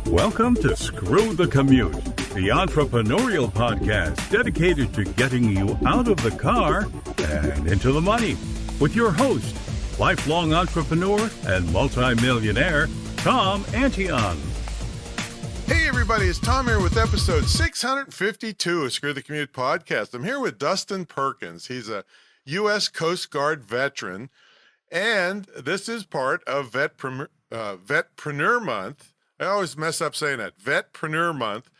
Welcome to Screw the Commute, the entrepreneurial podcast dedicated to getting you out of the car and into the money. With your host, lifelong entrepreneur and multimillionaire, Tom Antion. Hey everybody, it's Tom here with episode 652 of Screw the Commute podcast. I'm here with Dustin Perkins. He's a U.S. Coast Guard veteran, and this is part of Vetpreneur Month. I always mess up saying that. Vetpreneur Month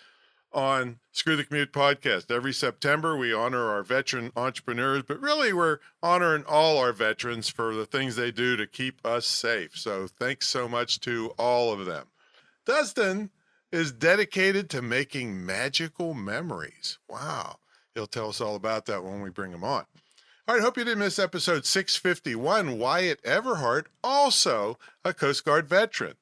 on Screw the Commute podcast. Every September, we honor our veteran entrepreneurs, but really we're honoring all our veterans for the things they do to keep us safe. So thanks so much to all of them. Dustin is dedicated to making magical memories. Wow. He'll tell us all about that when we bring him on. All right, hope you didn't miss episode 651. Wyatt Everhart, also a Coast Guard veteran.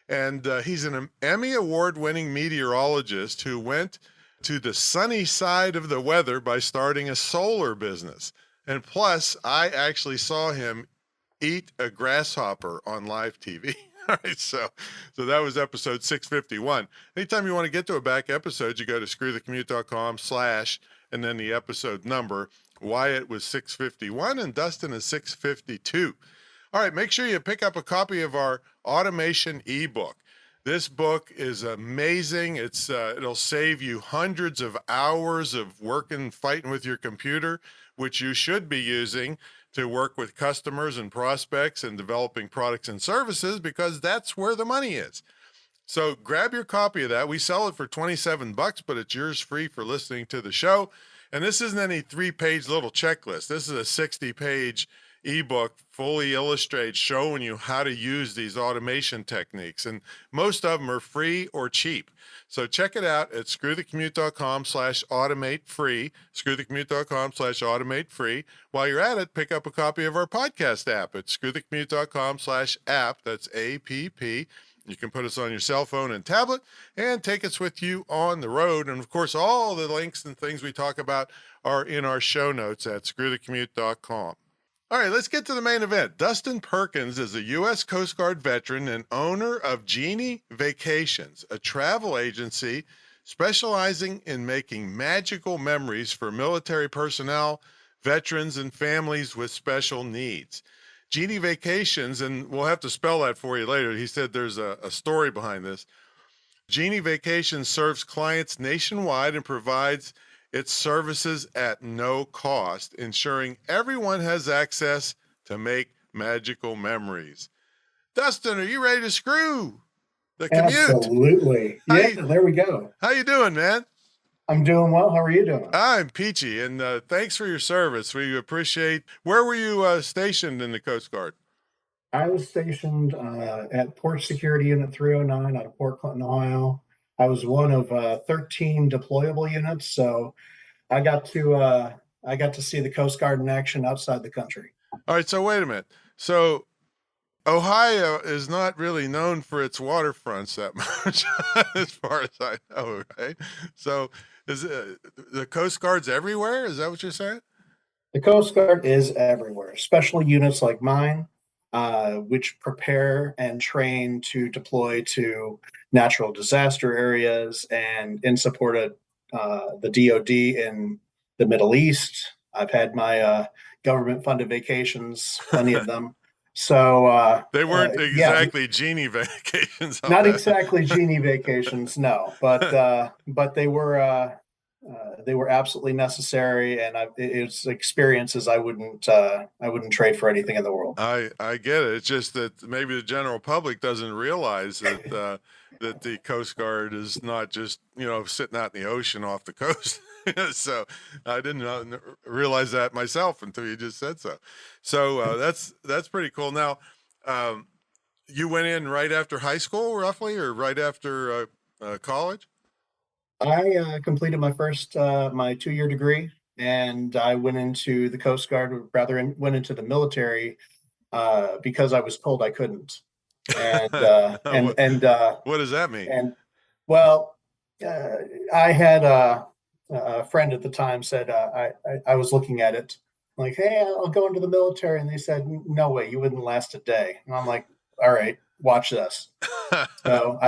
And he's an Emmy award-winning meteorologist who went to the sunny side of the weather by starting a solar business. And plus, I actually saw him eat a grasshopper on live TV. All right, so that was episode 651. Anytime you want to get to a back episode, you go to screwthecommute.com/ and then the episode number. Wyatt was 651 and Dustin is 652. All right, make sure you pick up a copy of our automation ebook. This book is amazing. It'll save you hundreds of hours of working, fighting with your computer, which you should be using to work with customers and prospects and developing products and services, because that's where the money is. So grab your copy of that. We sell it for $27, but it's yours free for listening to the show. And this isn't any 3-page little checklist. This is a 60-page ebook, fully illustrated, showing you how to use these automation techniques. And most of them are free or cheap. So check it out at screwthecommute.com/automate free, screwthecommute.com/automate free. While you're at it, pick up a copy of our podcast app at screwthecommute.com/app. That's APP. You can put us on your cell phone and tablet and take us with you on the road. And of course, all the links and things we talk about are in our show notes at screwthecommute.com. All right, let's get to the main event. Dustin Perkins is a U.S. Coast Guard veteran and owner of Genie Vacations, a travel agency specializing in making magical memories for military personnel, veterans, and families with special needs. Genie Vacations, and we'll have to spell that for you later. He said there's a story behind this. Genie Vacations serves clients nationwide and provides its services at no cost, ensuring everyone has access to make magical memories. Dustin, are you ready to screw the commute? Absolutely. Yeah, there we go. How you doing, man? I'm doing well. How are you doing? I'm peachy, and thanks for your service. We appreciate. Where were you stationed in the Coast Guard? I was stationed at Port Security Unit 309 out of Port Clinton, Ohio. I was one of 13 deployable units, so I got to see the Coast Guard in action outside the country. All right, so wait a minute. So Ohio is not really known for its waterfronts that much, as far as I know, right? So is the Coast Guard's everywhere? Is that what you're saying? The Coast Guard is everywhere. Special units like mine, which prepare and train to deploy to natural disaster areas and in support of the DoD in the Middle East. I've had my government-funded vacations, plenty of them. So they weren't exactly Genie vacations. Not exactly Genie vacations, no, but they were absolutely necessary, and it's experiences I wouldn't trade for anything in the world. I get it. It's just that maybe the general public doesn't realize that that the Coast Guard is not just sitting out in the ocean off the coast. So I didn't realize that myself until you just said so. So that's pretty cool. Now, you went in right after high school, roughly, or right after college? I completed my first my 2-year degree, and I went into the Coast Guard, or rather went into the military because I was told I couldn't. And what does that mean? And well, I had a friend at the time said I was looking at it like, hey, I'll go into the military, and they said, no way, you wouldn't last a day. And I'm like, all right, watch this. So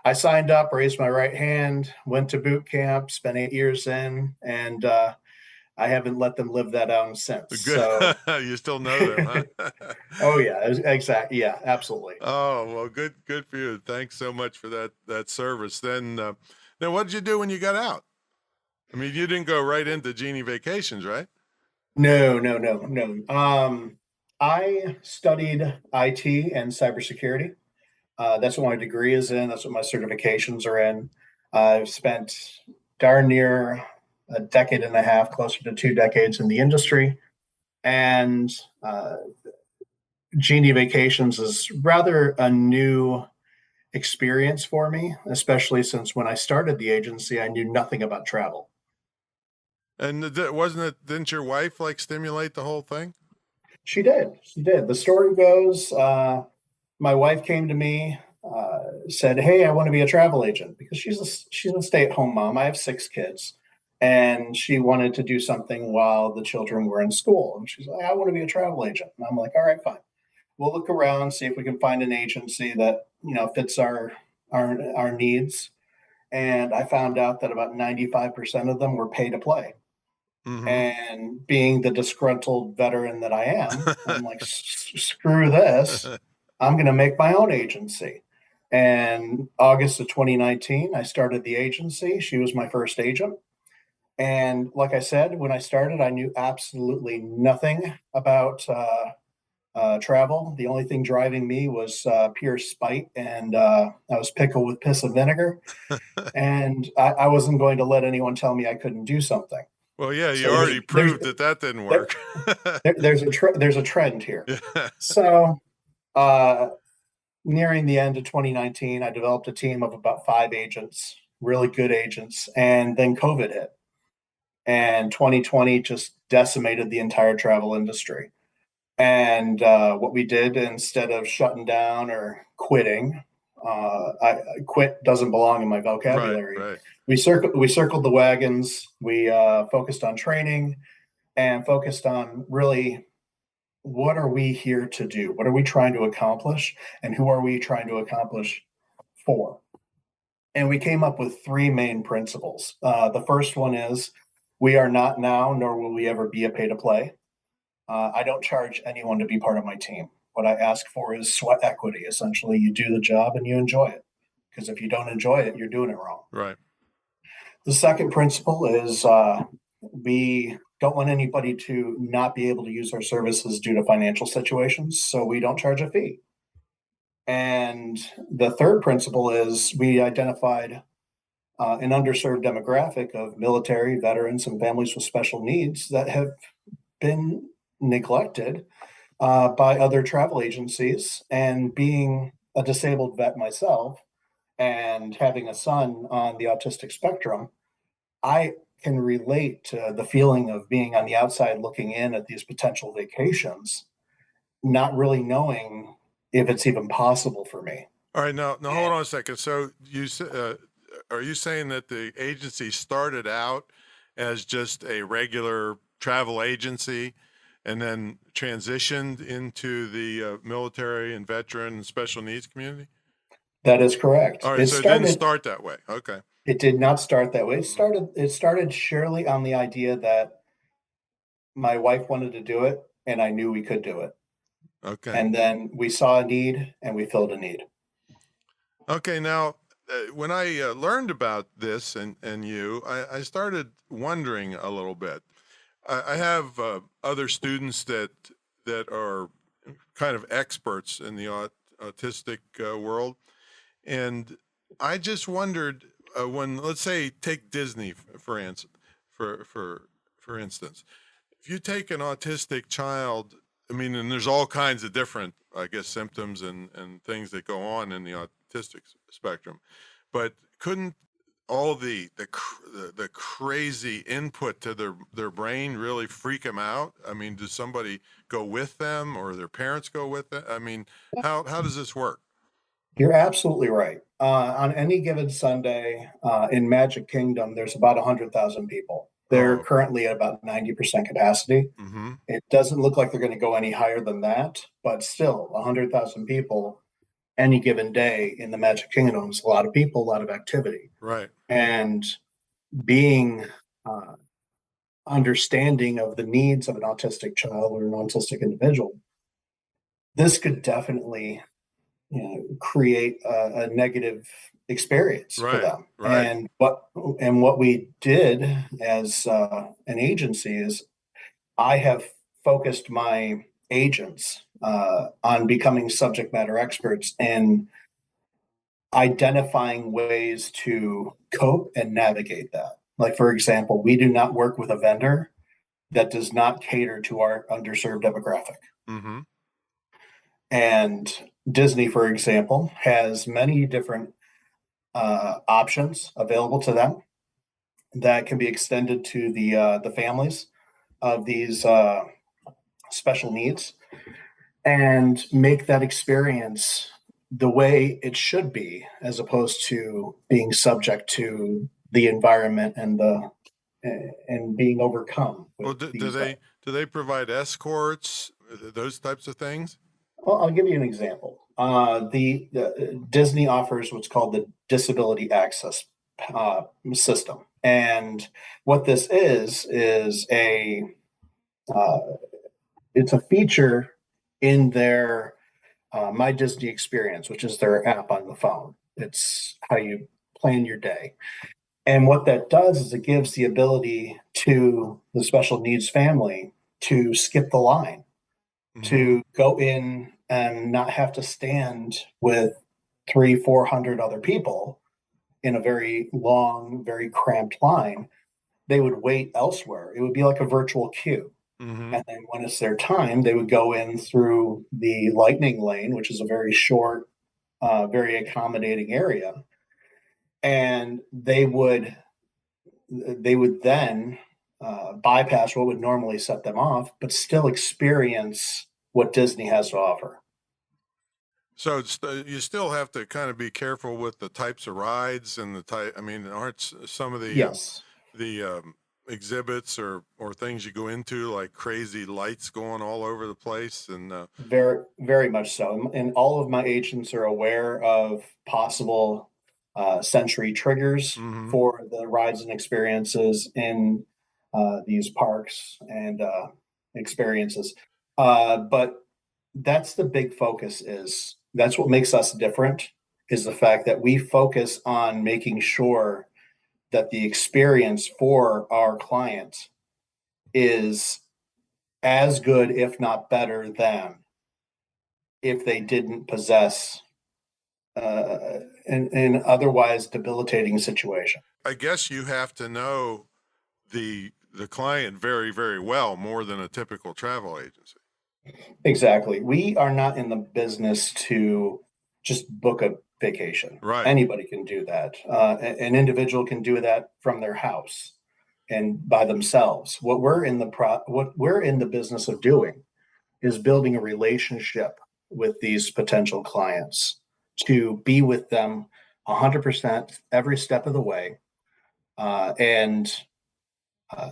I signed up, raised my right hand, went to boot camp, spent 8 years in, and I haven't let them live that down since. Good. So You still know them, huh? oh yeah, exactly. Yeah, absolutely. Oh, well, good for you. Thanks so much for that service. Then what did you do when you got out? I mean, you didn't go right into Genie Vacations, right? No, no, no, no. I studied IT and cybersecurity. That's what my degree is in. That's what my certifications are in. I've spent darn near a decade and a half, closer to 2 decades in the industry. And Genie Vacations is rather a new experience for me, especially since when I started the agency, I knew nothing about travel. And didn't your wife like stimulate the whole thing? She did. She did. The story goes, my wife came to me, said, "Hey, I want to be a travel agent," because she's a stay-at-home mom. I have 6 kids, and she wanted to do something while the children were in school. And she's like, "I want to be a travel agent." And I'm like, "All right, fine. We'll look around, see if we can find an agency that fits our needs." And I found out that about 95% of them were pay to play. Mm-hmm. And being the disgruntled veteran that I am, I'm like, screw this. I'm going to make my own agency. And August of 2019, I started the agency. She was my first agent. And like I said, when I started, I knew absolutely nothing about travel. The only thing driving me was pure spite. And I was pickled with piss and vinegar. And I wasn't going to let anyone tell me I couldn't do something. Well, yeah, you So already proved that didn't work. there's a trend here. Yeah. So nearing the end of 2019, I developed a team of about 5 agents, really good agents, and then COVID hit, and 2020 just decimated the entire travel industry. And what we did, instead of shutting down or quitting, quit doesn't belong in my vocabulary. Right. We circled the wagons. We focused on training and focused on really, what are we here to do? What are we trying to accomplish? And who are we trying to accomplish for? And we came up with 3 main principles. The first one is, we are not now, nor will we ever be, a pay to play. I don't charge anyone to be part of my team. What I ask for is sweat equity. Essentially, you do the job and you enjoy it. Because if you don't enjoy it, you're doing it wrong. Right. The second principle is, we don't want anybody to not be able to use our services due to financial situations, so we don't charge a fee. And the third principle is, we identified an underserved demographic of military, veterans, and families with special needs that have been neglected by other travel agencies. And being a disabled vet myself and having a son on the autistic spectrum, I can relate to the feeling of being on the outside looking in at these potential vacations, not really knowing if it's even possible for me. All right. Now hold on a second. So are you saying that the agency started out as just a regular travel agency and then transitioned into the military and veteran and special needs community? That is correct. All right. So it didn't start that way. Okay. It did not start that way. It started surely on the idea that my wife wanted to do it, and I knew we could do it. Okay. And then we saw a need, and we filled a need. Okay. Now, when I learned about this and you, I started wondering a little bit. I have other students that are kind of experts in the autistic world, and I just wondered, when, let's say, take Disney for instance. If you take an autistic child, I mean, and there's all kinds of different, I guess, symptoms and things that go on in the autistic spectrum, but couldn't all the crazy input to their brain really freak them out? I mean, does somebody go with them, or their parents go with them? I mean, how does this work? You're absolutely right. On any given Sunday in Magic Kingdom, there's about 100,000 people. They're currently at about 90% capacity. Mm-hmm. It doesn't look like they're going to go any higher than that, but still 100,000 people. any given day in the Magic Kingdom is a lot of people, a lot of activity. Right. And being understanding of the needs of an autistic child or an autistic individual, this could definitely create a negative experience for Right. them. Right. And what we did as an agency is I have focused my agents on becoming subject matter experts and identifying ways to cope and navigate that. Like, for example, we do not work with a vendor that does not cater to our underserved demographic. Mm-hmm. And Disney, for example, has many different options available to them that can be extended to the families of these special needs and make that experience the way it should be, as opposed to being subject to the environment and being overcome Well, with do these. they provide escorts, those types of things? Well, I'll give you an example. The Disney offers what's called the Disability Access System, and what this is uh, it's a feature in their My Disney Experience, which is their app on the phone. It's how you plan your day. And what that does is it gives the ability to the special needs family to skip the line, Mm-hmm. to go in and not have to stand with 300-400 other people in a very long, very cramped line. They would wait elsewhere. It would be like a virtual queue. Mm-hmm. And then when it's their time, they would go in through the lightning lane, which is a very short, very accommodating area. And they would then bypass what would normally set them off, but still experience what Disney has to offer. So you still have to kind of be careful with the types of rides and the type. I mean, aren't some of Yes, the exhibits or things you go into like crazy lights going all over the place? And very, very much so. And all of my agents are aware of possible sensory triggers mm-hmm. for the rides and experiences in these parks and experiences. But that's the big focus is that's what makes us different is the fact that we focus on making sure that the experience for our client is as good, if not better than if they didn't possess an otherwise debilitating situation. I guess you have to know the client very, very well, more than a typical travel agency. Exactly. We are not in the business to just book a vacation. Right. Anybody can do that. An individual can do that from their house and by themselves. What we're in the business of doing is building a relationship with these potential clients to be with them 100% every step of the way, and uh,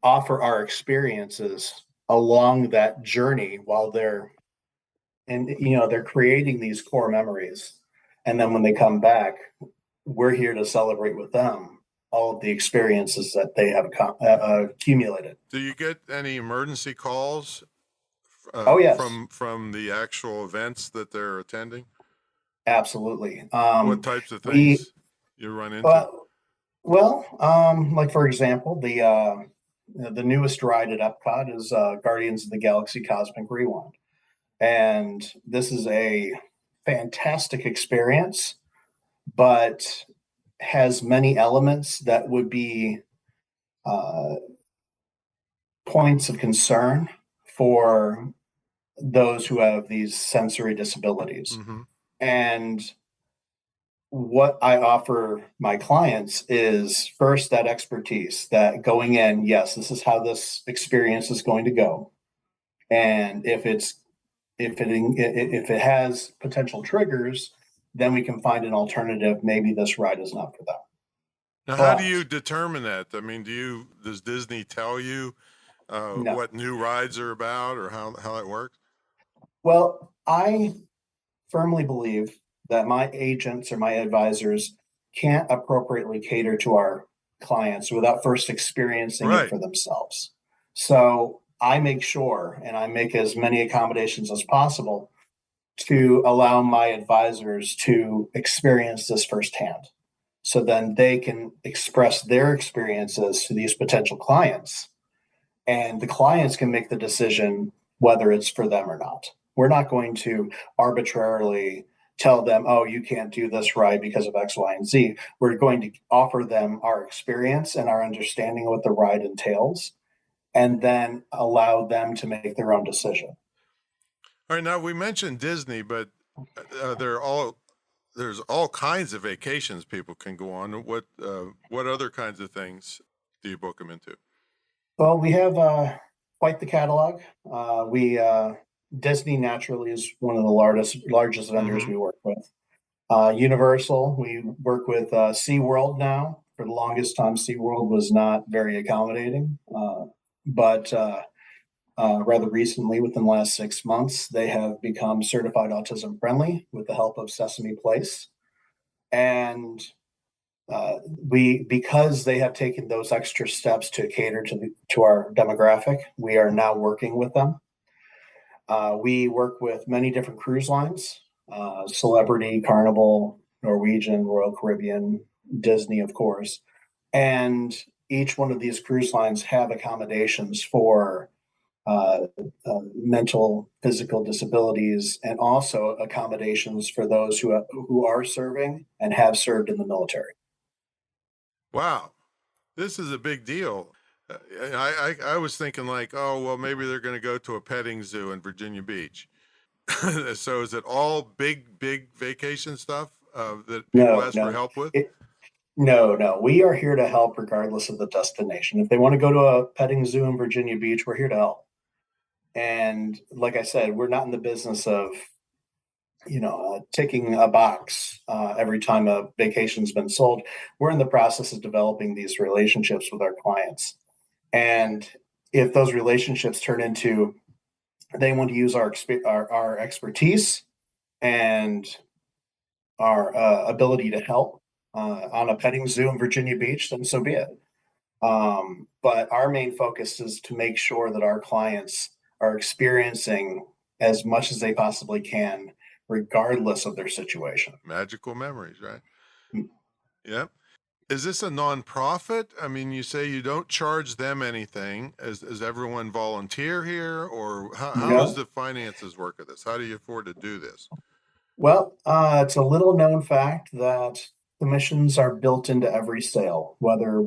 offer our experiences along that journey while they're creating these core memories. And then when they come back, we're here to celebrate with them all of the experiences that they have accumulated. Do you get any emergency calls Oh yes, from the actual events that they're attending? absolutely. What types of We things you run into? uh, like for example, the newest ride at Epcot is Guardians of the Galaxy Cosmic Rewind, and this is a fantastic experience, but has many elements that would be uh, points of concern for those who have these sensory disabilities. Mm-hmm. And what I offer my clients is first that expertise that going in, yes, this is how this experience is going to go. And if it has potential triggers, then we can find an alternative. Maybe this ride is not for them. Now, how do But you determine that? I mean, does Disney tell you no. what new rides are about or how that works? Well, I firmly believe that my agents or my advisors can't appropriately cater to our clients without first experiencing it Right. for themselves. So I make sure and I make as many accommodations as possible to allow my advisors to experience this firsthand. So then they can express their experiences to these potential clients, and the clients can make the decision whether it's for them or not. We're not going to arbitrarily tell them, oh, you can't do this ride because of X, Y, and Z. We're going to offer them our experience and our understanding of what the ride entails, and then allow them to make their own decision. All right. Now we mentioned Disney, but there's all kinds of vacations people can go on. What other kinds of things do you book them into? Well, we have quite the catalog. We Disney naturally is one of the largest vendors we work with. Universal, we work with SeaWorld now. For the longest time, SeaWorld was not very accommodating, but rather recently, within the last 6 months, they have become certified autism friendly with the help of Sesame Place, and because they have taken those extra steps to cater to our demographic, we are now working with them. We work with many different cruise lines: Celebrity, Carnival, Norwegian, Royal Caribbean, Disney, of course. And each one of these cruise lines have accommodations for mental, physical disabilities, and also accommodations for those who are serving and have served in the military. Wow, this is a big deal. I was thinking like, oh, well, maybe they're going to go to a petting zoo in Virginia Beach. So is it all big vacation stuff that people No, ask for no. help with? No. We are here to help regardless of the destination. If they want to go to a petting zoo in Virginia Beach, we're here to help. And like I said, we're not in the business of ticking a box every time a vacation's been sold. We're in the process of developing these relationships with our clients, and if those relationships turn into they want to use our expertise and our ability to help on a petting zoo in Virginia Beach, then so be it. But our main focus is to make sure that our clients are experiencing as much as they possibly can, regardless of their situation. Magical memories, right? Mm. Yep. Is this a nonprofit? I mean, you say you don't charge them anything. Is everyone volunteer here, or how does No. the finances work of this? How do you afford to do this? Well, it's a little known fact that commissions are built into every sale, whether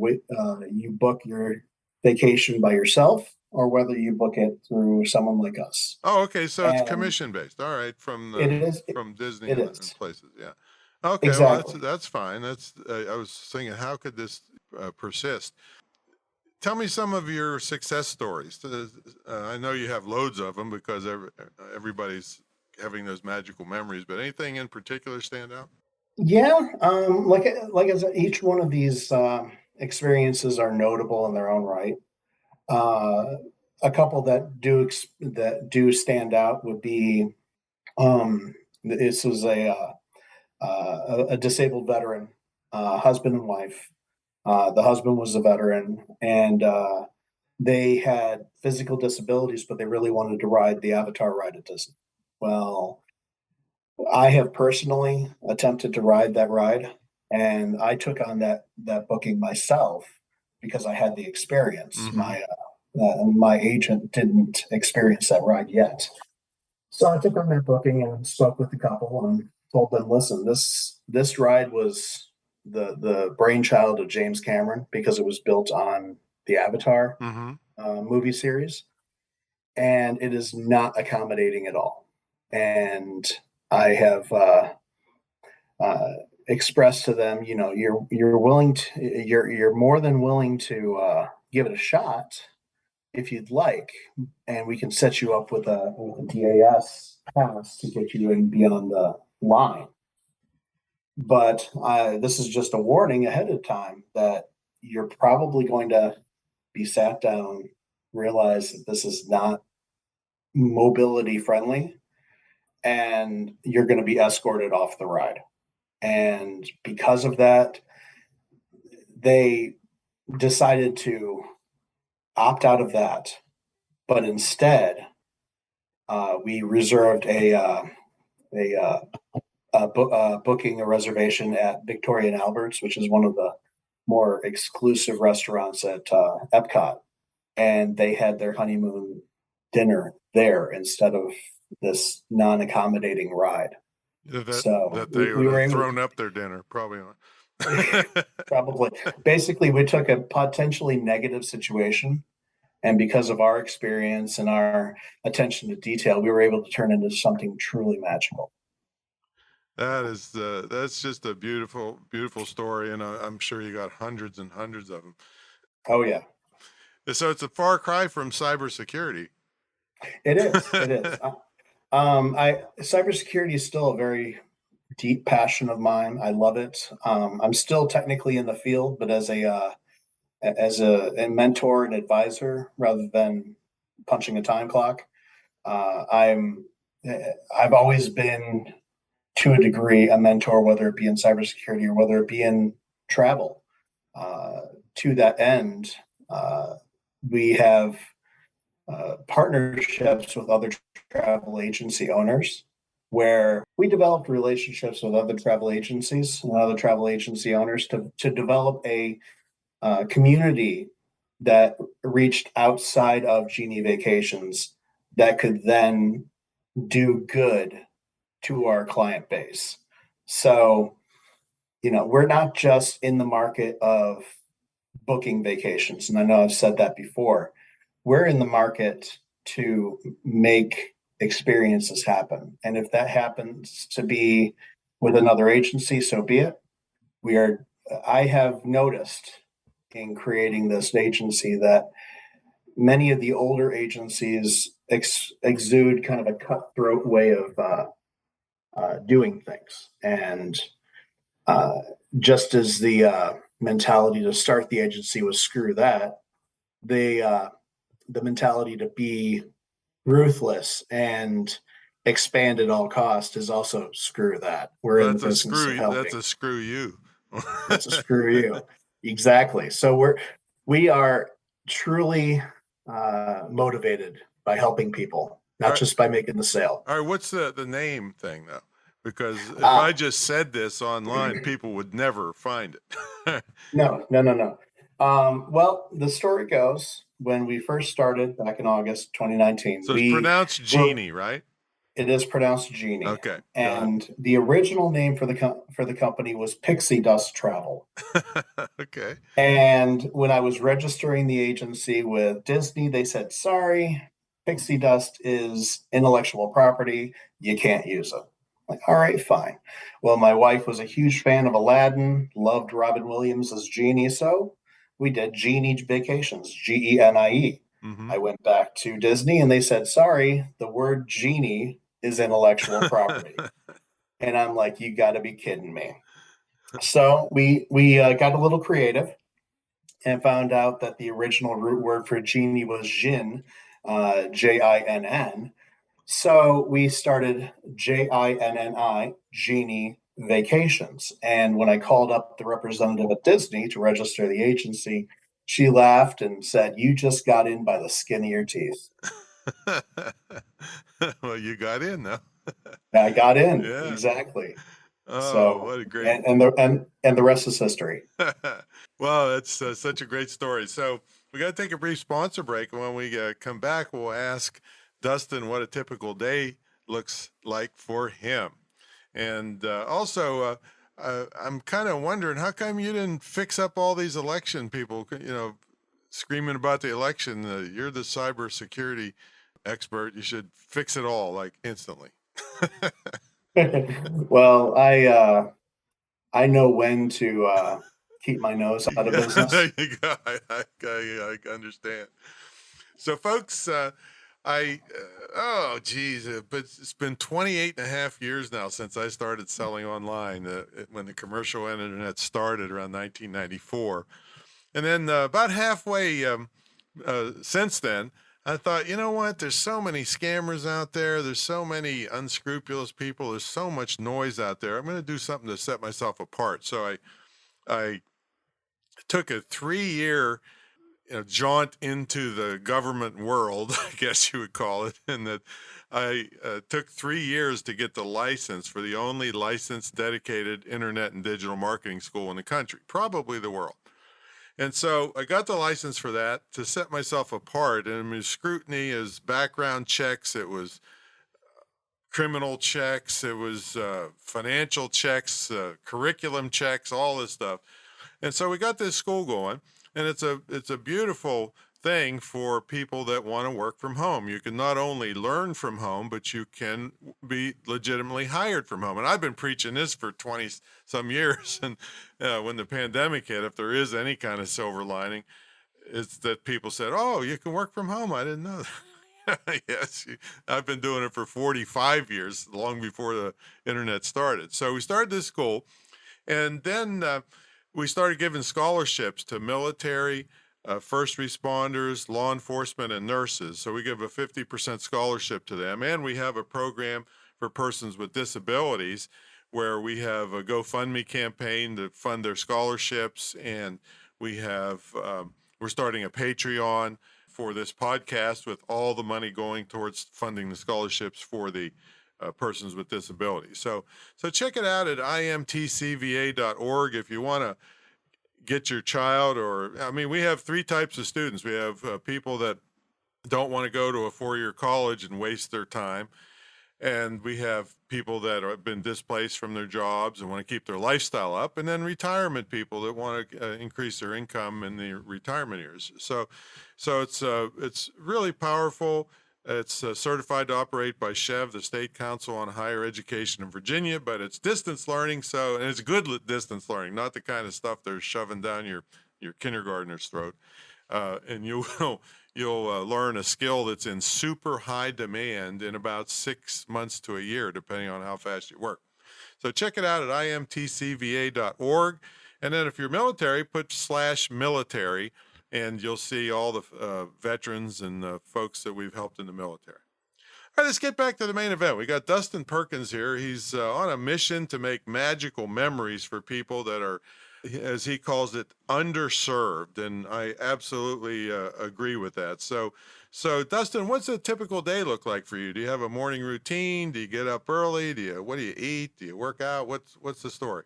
you book your vacation by yourself or whether you book it through someone like us. Oh, okay. So it's And commission based. All right, from it is, it, from Disney it and is places. Yeah. Okay. Well, exactly. that's fine. That's I was thinking, how could this persist? Tell me some of your success stories. I know you have loads of them because everybody's having those magical memories. But anything in particular stand out? Yeah, like I said, each one of these experiences are notable in their own right. Uh, a couple that do stand out would be this was a disabled veteran, husband and wife. The husband was a veteran, and they had physical disabilities, but they really wanted to ride the Avatar ride at Disney. Well, I have personally attempted to ride that ride, and I took on that booking myself because I had the experience. Mm-hmm. My agent didn't experience that ride yet, so I took on that booking and spoke with the couple and told them, "Listen, this ride was the brainchild of James Cameron because it was built on the Avatar Mm-hmm. movie series, and it is not accommodating at all." And I have uh, expressed to them, you're more than willing to give it a shot if you'd like, and we can set you up with a DAS pass to get you in beyond the line. But this is just a warning ahead of time that you're probably going to be sat down, realize that this is not mobility friendly, and you're going to be escorted off the ride. And because of that, they decided to opt out of that. But instead, we reserved booking a reservation at Victoria and Albert's, which is one of the more exclusive restaurants at Epcot, and they had their honeymoon dinner there instead of this non-accommodating ride. That they would have thrown up their dinner, probably. Probably. Basically, we took a potentially negative situation, and because of our experience and our attention to detail, we were able to turn it into something truly magical. That's just a beautiful, beautiful story, and I'm sure you got hundreds and hundreds of them. Oh yeah. So it's a far cry from cybersecurity. It is. It is. Cybersecurity is still a very deep passion of mine. I love it. I'm still technically in the field, but as a mentor and advisor rather than punching a time clock. I've always been, to a degree, a mentor, whether it be in cybersecurity or whether it be in travel. To that end, we have partnerships with other travel agency owners where we developed relationships with other travel agencies and other travel agency owners to develop a community that reached outside of Genie Vacations that could then do good to our client base. So, we're not just in the market of booking vacations. And I know I've said that before. We're in the market to make experiences happen. And if that happens to be with another agency, so be it. I have noticed in creating this agency that many of the older agencies exude kind of a cutthroat way of doing things. And just as the mentality to start the agency was screw that, the mentality to be ruthless and expand at all cost is also screw that. We're in the business of helping. That's a screw you. That's a screw you. Exactly. So we are truly motivated by helping people, not just by making the sale. All right. What's the name thing though? Because if I just said this online, people would never find it. No. Well, the story goes, when we first started back in August 2019. So it's pronounced Genie, right? It is pronounced Genie. Okay. And the original name for the company was Pixie Dust Travel. Okay. And when I was registering the agency with Disney, they said, sorry, Pixie Dust is intellectual property. You can't use it. Like, all right, fine. Well, my wife was a huge fan of Aladdin, loved Robin Williams as Genie, so we did Genie Vacations, Genie. Mm-hmm. I went back to Disney and they said, sorry, the word Genie is intellectual property. And I'm like, you got to be kidding me. So we got a little creative and found out that the original root word for Genie was Jinn, Jinn. So we started JINNI, Genie Vacations. And when I called up the representative at Disney to register the agency, she laughed and said, you just got in by the skin of your teeth. Well, you got in though. I got in. Yeah. Exactly. Oh, so what a great and the rest is history. Well, that's such a great story. So we got to take a brief sponsor break, and when we come back, we'll ask Dustin what a typical day looks like for him. And also, I'm kind of wondering, how come you didn't fix up all these election people, screaming about the election? You're the cybersecurity expert. You should fix it all, like, instantly. Well, I know when to keep my nose out of business. There you go. I understand. So, folks, oh, geez, but it's been 28 and a half years now since I started selling online, when the commercial internet started around 1994. And then about halfway since then, I thought, you know what? There's so many scammers out there. There's so many unscrupulous people. There's so much noise out there. I'm going to do something to set myself apart. So I took a 3-year jaunt into the government world, I guess you would call it, and that I took 3 years to get the license for the only licensed dedicated internet and digital marketing school in the country, probably the world. And so I got the license for that to set myself apart. And it was scrutiny, as background checks, it was criminal checks, it was financial checks, curriculum checks, all this stuff. And so we got this school going, and it's a beautiful thing for people that want to work from home. You can not only learn from home, but you can be legitimately hired from home. And I've been preaching this for 20 some years. And when the pandemic hit, if there is any kind of silver lining, it's that people said, "Oh, you can work from home. I didn't know that." Yes, I've been doing it for 45 years, long before the internet started. So we started this school, and then we started giving scholarships to military, first responders, law enforcement, and nurses. So we give a 50% scholarship to them. And we have a program for persons with disabilities where we have a GoFundMe campaign to fund their scholarships. And we have, we're starting a Patreon for this podcast with all the money going towards funding the scholarships for the persons with disabilities. So check it out at imtcva.org if you want to get your child, we have 3 types of students. We have people that don't want to go to a 4-year college and waste their time. And we have people that have been displaced from their jobs and want to keep their lifestyle up. And then retirement people that want to increase their income in the retirement years. So it's really powerful. It's certified to operate by SHEV, the State Council on Higher Education in Virginia, but it's distance learning. And it's good distance learning, not the kind of stuff they're shoving down your kindergartner's throat. And you'll learn a skill that's in super high demand in about 6 months to a year, depending on how fast you work. So check it out at imtcva.org. And then if you're military, put /military. And you'll see all the veterans and folks that we've helped in the military. All right, let's get back to the main event. We got Dustin Perkins here. He's on a mission to make magical memories for people that are, as he calls it, underserved. And I absolutely agree with that. So Dustin, what's a typical day look like for you? Do you have a morning routine? Do you get up early? What do you eat? Do you work out? What's the story?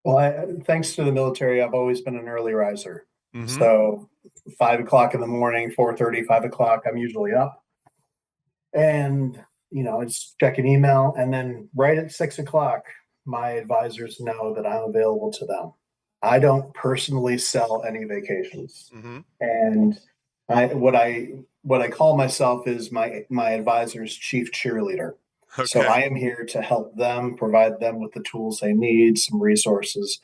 Well, thanks to the military, I've always been an early riser. Mm-hmm. So 5 o'clock in the morning, 4:30, 5 o'clock, I'm usually up. And, it's checking email. And then right at 6 o'clock, my advisors know that I'm available to them. I don't personally sell any vacations. Mm-hmm. And what I call myself is my advisor's chief cheerleader. Okay. So I am here to help them, provide them with the tools they need, some resources.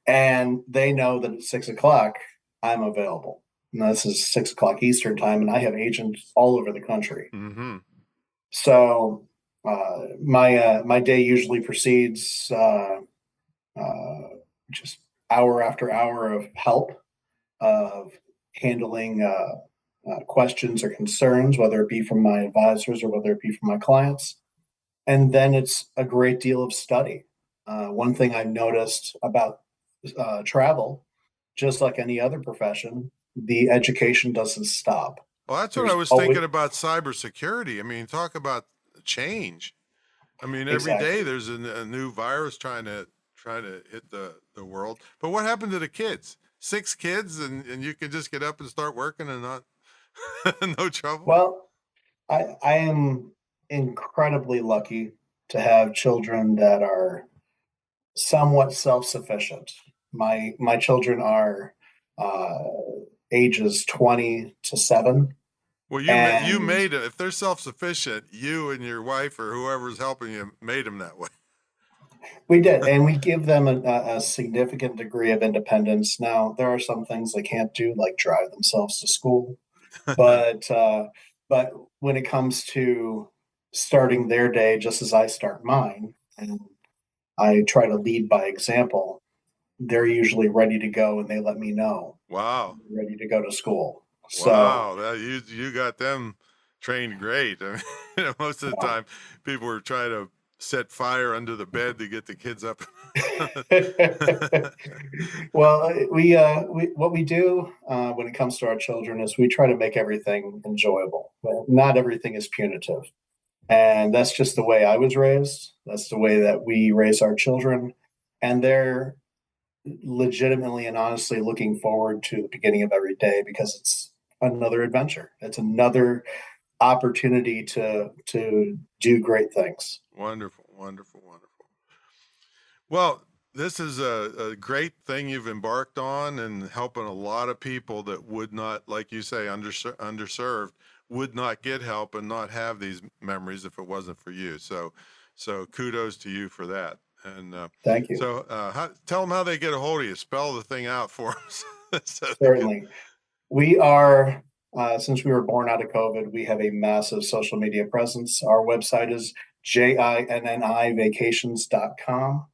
And they know that at 6 o'clock, I'm available. Now, this is 6 o'clock Eastern time, and I have agents all over the country. Mm-hmm. So my day usually proceeds just hour after hour of help, of handling questions or concerns, whether it be from my advisors or whether it be from my clients. And then it's a great deal of study. One thing I've noticed about travel, just like any other profession, the education doesn't stop. Well, that's what I was thinking about cybersecurity. I mean, talk about change. I mean, every day there's a new virus trying to hit the world. But what happened to the kids? 6 kids, and you can just get up and start working and not no trouble? Well, I am incredibly lucky to have children that are somewhat self-sufficient. My children are ages 20 to 7. Well, you made it. If they're self-sufficient, you and your wife or whoever's helping you made them that way. We did, and we give them a significant degree of independence. Now, there are some things they can't do, like drive themselves to school, but when it comes to starting their day just as I start mine, and I try to lead by example, they're usually ready to go, and they let me know. Wow. Ready to go to school. So, wow, you got them trained great. I mean, most of the time, people were trying to set fire under the bed to get the kids up. well, we what we do when it comes to our children is we try to make everything enjoyable. But not everything is punitive, and that's just the way I was raised. That's the way that we raise our children, and they're legitimately and honestly looking forward to the beginning of every day because it's another adventure. It's another opportunity to do great things. Wonderful, wonderful, wonderful. Well, this is a great thing you've embarked on, and helping a lot of people that would not, like you say, underserved, would not get help and not have these memories if it wasn't for you. So kudos to you for that. And Thank you. so tell them how they get a hold of you. Spell the thing out for us. Certainly. We are, since we were born out of COVID, we have a massive social media presence. Our website is JINNIvacations.com.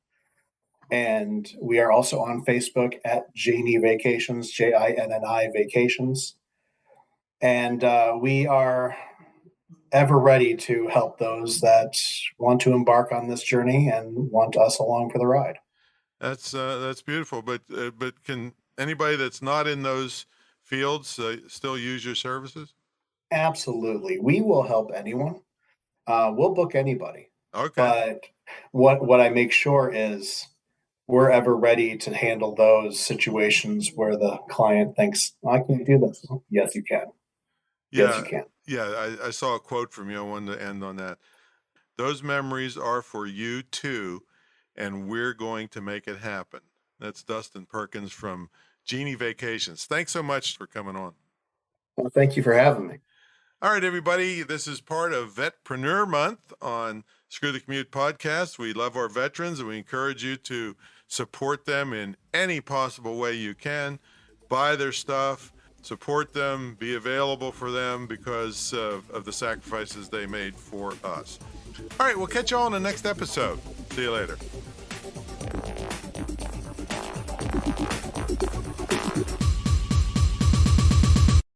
And we are also on Facebook at Janie Vacations, JINNI Vacations. And we are ever ready to help those that want to embark on this journey and want us along for the ride. That's beautiful. But can anybody that's not in those fields still use your services? Absolutely. We will help anyone. We'll book anybody. Okay. But what I make sure is we're ever ready to handle those situations where the client thinks, I can't do this. Yes, you can. Yes, you can. Yeah, I saw a quote from you. I wanted to end on that. Those memories are for you too, and we're going to make it happen. That's Dustin Perkins from Genie Vacations. Thanks so much for coming on. Well, thank you for having me. All right, everybody. This is part of Vetpreneur Month on Screw the Commute podcast. We love our veterans, and we encourage you to support them in any possible way you can. Buy their stuff, support them, be available for them because of the sacrifices they made for us. All right, we'll catch you all in the next episode. See you later.